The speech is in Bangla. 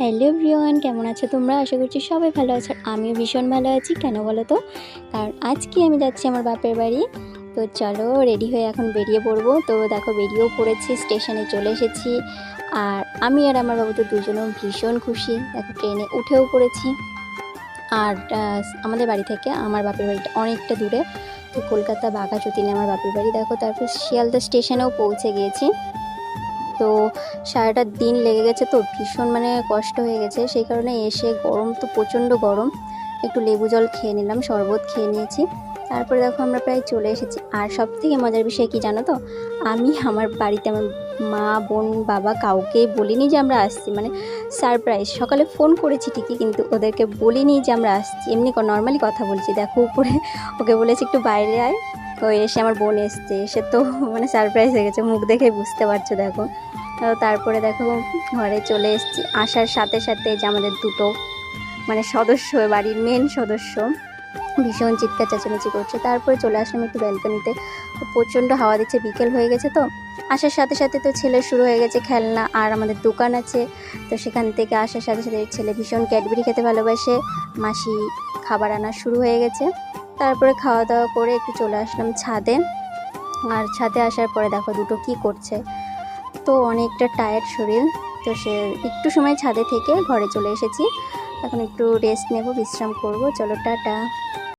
হ্যালো এভরিওয়ান, কেমন আছো তোমরা? আশা করছি সবাই ভালো আছো। আমিও ভীষণ ভালো আছি। কেন বলো তো? কারণ আজকে আমি যাচ্ছি আমার বাপের বাড়ি। তো চলো রেডি হয়ে এখন বেরিয়ে পড়বো। তো দেখো বেরিয়েও পড়েছি, স্টেশনে চলে এসেছি। আর আমি আর আমার বাবু তো দুজনেও ভীষণ খুশি। দেখো ট্রেনে উঠেও পড়েছি। আর আমাদের বাড়ি থেকে আমার বাপের বাড়িটা অনেকটা দূরে। তো কলকাতা বাঘাযতীনে আমার বাপের বাড়ি। দেখো তারপর শিয়ালদা স্টেশনেও পৌঁছে গিয়েছি। তো সারাটা দিন লেগে গেছে, তো ভীষণ কষ্ট হয়ে গেছে। সেই কারণে এসে গরম তো প্রচণ্ড গরম, একটু লেবু জল খেয়ে নিলাম, শরবত খেয়ে নিয়েছি। তারপরে দেখো আমরা প্রায় চলে এসেছি। আর সবথেকে মজার বিষয় কি জানো তো? আমি আমার বাড়িতে আমার মা, বোন, বাবা কাউকেই বলিনি যে আমরা আসছি, সারপ্রাইজ। সকালে ফোন করেছি ঠিকই, কিন্তু ওদেরকে বলিনি যে আমরা আসছি। এমনি নর্মালি কথা বলছি। দেখো উপরে ওকে বলেছি একটু বাইরে আয়। তো এসে আমার বোন এসছে, এসে তো সারপ্রাইজ হয়ে গেছে, মুখ দেখে বুঝতে পারছো। দেখো তারপরে দেখো ঘরে চলে এসেছি। আসার সাথে সাথে যে আমাদের দুটো সদস্য, বাড়ির মেন সদস্য, ভীষণ চিৎকার চেঁচামেচি করছে। তারপরে চলে আসলাম একটু ব্যালকনিতে। প্রচণ্ড হাওয়া দিচ্ছে, বিকেল হয়ে গেছে। তো আসার সাথে সাথে তো ছেলে শুরু হয়ে গেছে খেলনা। আর আমাদের দোকান আছে, তো সেখান থেকে আসার সাথে সাথে ছেলে ভীষণ ক্যাডবেরি খেতে ভালোবাসে। মাসি খাবার আনা শুরু হয়ে গেছে। তারপরে খাওয়া দাওয়া করে একটু চলে আসলাম ছাদে। আর ছাদে আসার পরে দেখো দুটো কি করছে। তো অনেকটা টায়ার্ড শরীর, তো সে একটু সময় ছাদে থেকে ঘরে চলে এসেছি। এখন একটু রেস্ট নেব, বিশ্রাম করব। চলো টাটা।